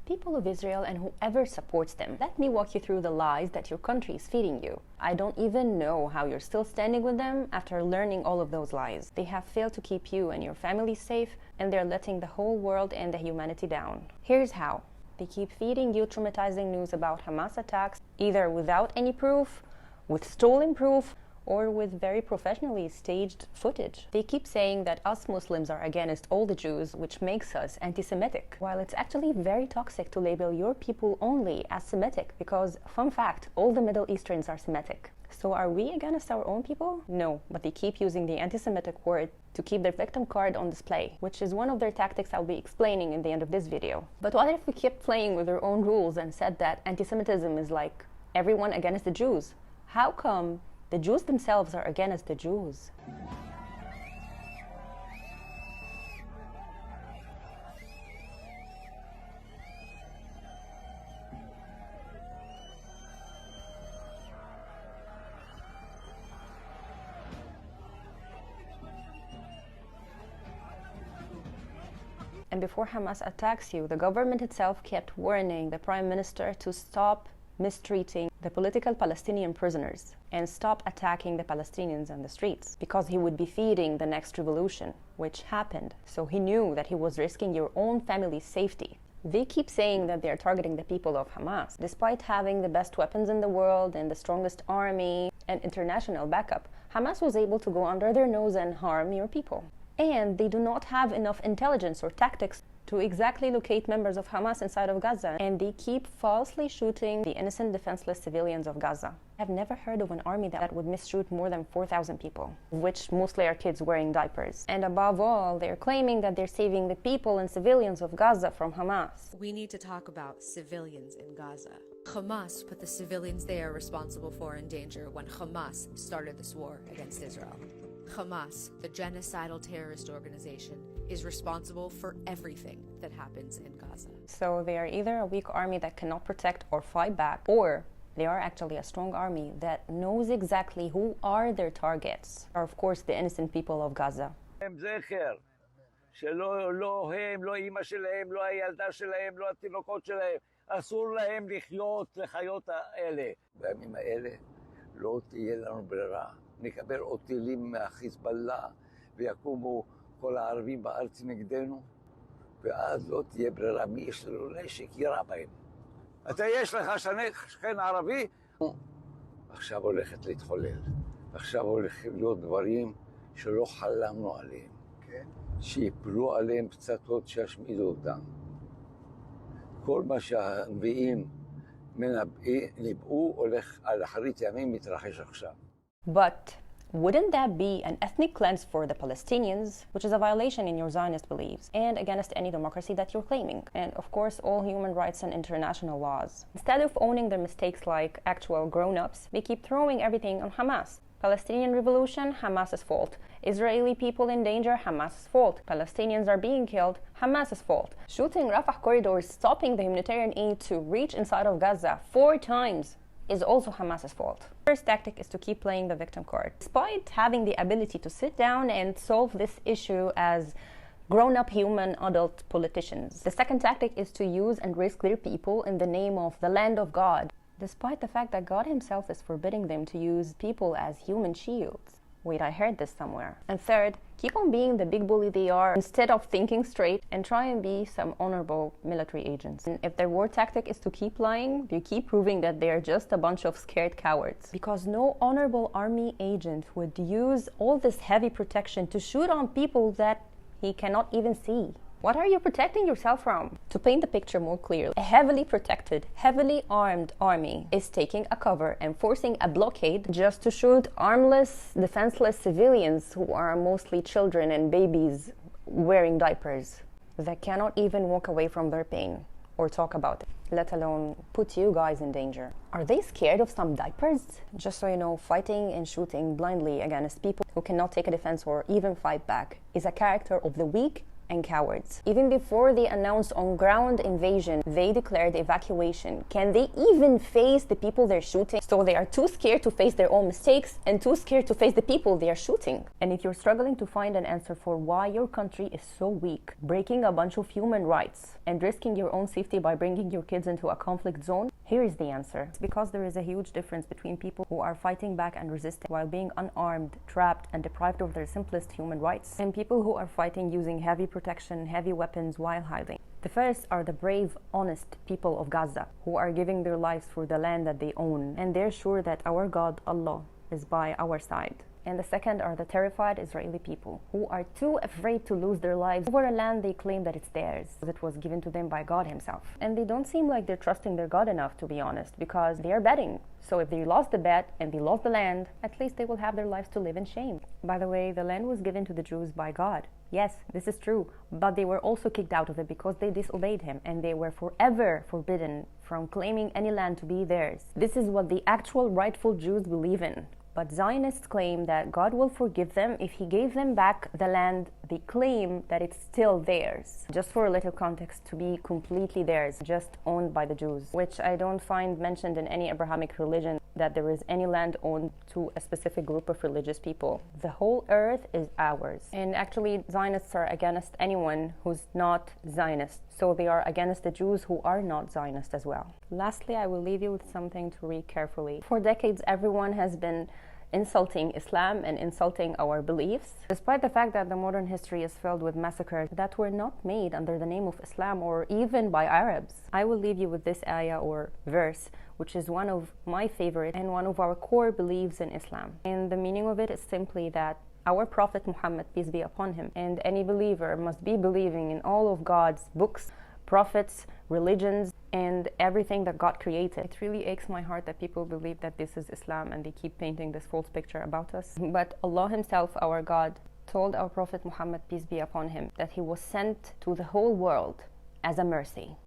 People of Israel and whoever supports them. Let me walk you through the lies that your country is feeding you. I don't even know how you're still standing with them after learning all of those lies. They have failed to keep you and your family safe, and they're letting the whole world and the humanity down. Here's how. They keep feeding you traumatizing news about Hamas attacks, either without any proof, with stolen proof, or with very professionally staged footage. They keep saying that us Muslims are against all the Jews, which makes us anti-Semitic, while it's actually very toxic to label your people only as Semitic, because, fun fact, all the Middle Easterns are Semitic. So are we against our own people? No, but they keep using the anti-Semitic word to keep their victim card on display, which is one of their tactics I'll be explaining in the end of this video. But what if we kept playing with their own rules and said that anti-Semitism is like everyone against the Jews? How come the Jews themselves are against the Jews? And before Hamas attacks you, the government itself kept warning the Prime Minister to stop mistreating the political Palestinian prisoners and stop attacking the Palestinians on the streets, because he would be feeding the next revolution, which happened. So he knew that he was risking your own family's safety. They keep saying that they're targeting the people of Hamas, despite having the best weapons in the world and the strongest army and international backup. Hamas was able to go under their nose and harm your people. And they do not have enough intelligence or tactics to exactly locate members of Hamas inside of Gaza, and they keep falsely shooting the innocent, defenseless civilians of Gaza. I've never heard of an army that would misshoot more than 4,000 people, which mostly are kids wearing diapers. And above all, they're claiming that they're saving the people and civilians of Gaza from Hamas. We need to talk about civilians in Gaza. Hamas put the civilians they are responsible for in danger when Hamas started this war against Israel. Hamas, the genocidal terrorist organization, is responsible for everything that happens in Gaza. So they are either a weak army that cannot protect or fight back, or they are actually a strong army that knows exactly who are their targets, are of course the innocent people of Gaza. שלא הם, לא אמא שלהם, לא הילדה שלהם, לא התינוקות שלהם, אסור להם לחיות לחיות האלה. בימים האלה לא תהיה לנו ברירה. נקבל עוד טילים מהחיזבאללה ויקומו כל הערבים בארץ נגדנו, ואז לא תהיה ברירה. מי יש לו נשק יירה בהם. אתה יש לך שכן ערבי? עכשיו הולכת להתחולל. עכשיו הולכים להיות דברים שלא חלמנו עליהם. כן? שיפלו עליהם פצצות שישמידו אותם. כל מה שהנביאים ניבאו הולך על אחרית ימים מתרחש עכשיו. But wouldn't that be an ethnic cleanse for the Palestinians, which is a violation in your Zionist beliefs and against any democracy that you're claiming, and of course all human rights and international laws? Instead of owning their mistakes like actual grown-ups, they keep throwing everything on Hamas. Palestinian revolution, Hamas's fault. Israeli people in danger, Hamas's fault. Palestinians are being killed, Hamas's fault. Shooting Rafah corridors, stopping the humanitarian aid to reach inside of Gaza 4 times, is also Hamas's fault. First tactic is to keep playing the victim card. Despite having the ability to sit down and solve this issue as grown-up human adult politicians. The second tactic is to use and risk their people in the name of the land of God, despite the fact that God himself is forbidding them to use people as human shields. Wait, I heard this somewhere. And third, keep on being the big bully they are instead of thinking straight and try and be some honorable military agents. And if their war tactic is to keep lying, they keep proving that they are just a bunch of scared cowards. Because no honorable army agent would use all this heavy protection to shoot on people that he cannot even see. What are you protecting yourself from? To paint the picture more clearly, a heavily protected, heavily armed army is taking a cover and forcing a blockade just to shoot armless, defenseless civilians who are mostly children and babies wearing diapers that cannot even walk away from their pain or talk about it, let alone put you guys in danger. Are they scared of some diapers? Just so you know, fighting and shooting blindly against people who cannot take a defense or even fight back is a character of the weak and cowards. Even before they announced on-ground invasion, they declared evacuation. Can they even face the people they're shooting? So they are too scared to face their own mistakes and too scared to face the people they are shooting. And if you're struggling to find an answer for why your country is so weak, breaking a bunch of human rights and risking your own safety by bringing your kids into a conflict zone, here is the answer. It's because there is a huge difference between people who are fighting back and resisting while being unarmed, trapped, and deprived of their simplest human rights, and people who are fighting using heavy protection, heavy weapons while hiding. The first are the brave, honest people of Gaza, who are giving their lives for the land that they own, and they're sure that our God, Allah, is by our side. And the second are the terrified Israeli people, who are too afraid to lose their lives over a land they claim that it's theirs, as it was given to them by God himself. And they don't seem like they're trusting their God enough, to be honest, because they are betting. So if they lost the bet and they lost the land, at least they will have their lives to live in shame. By the way, the land was given to the Jews by God. Yes, this is true, but they were also kicked out of it because they disobeyed him, and they were forever forbidden from claiming any land to be theirs. This is what the actual rightful Jews believe in. But Zionists claim that God will forgive them if he gave them back the land they claim that it's still theirs. Just for a little context, to be completely theirs, just owned by the Jews, which I don't find mentioned in any Abrahamic religion that there is any land owned to a specific group of religious people. The whole earth is ours. And actually, Zionists are against anyone who's not Zionist. So they are against the Jews who are not Zionist as well. Lastly, I will leave you with something to read carefully. For decades, everyone has been insulting Islam and insulting our beliefs, despite the fact that the modern history is filled with massacres that were not made under the name of Islam or even by Arabs. I will leave you with this ayah or verse, which is one of my favorite and one of our core beliefs in Islam. And the meaning of it is simply that our Prophet Muhammad, peace be upon him, and any believer must be believing in all of God's books, prophets, religions, and everything that God created. It really aches my heart that people believe that this is Islam and they keep painting this false picture about us. But Allah himself, our God, told our Prophet Muhammad, peace be upon him, that he was sent to the whole world as a mercy.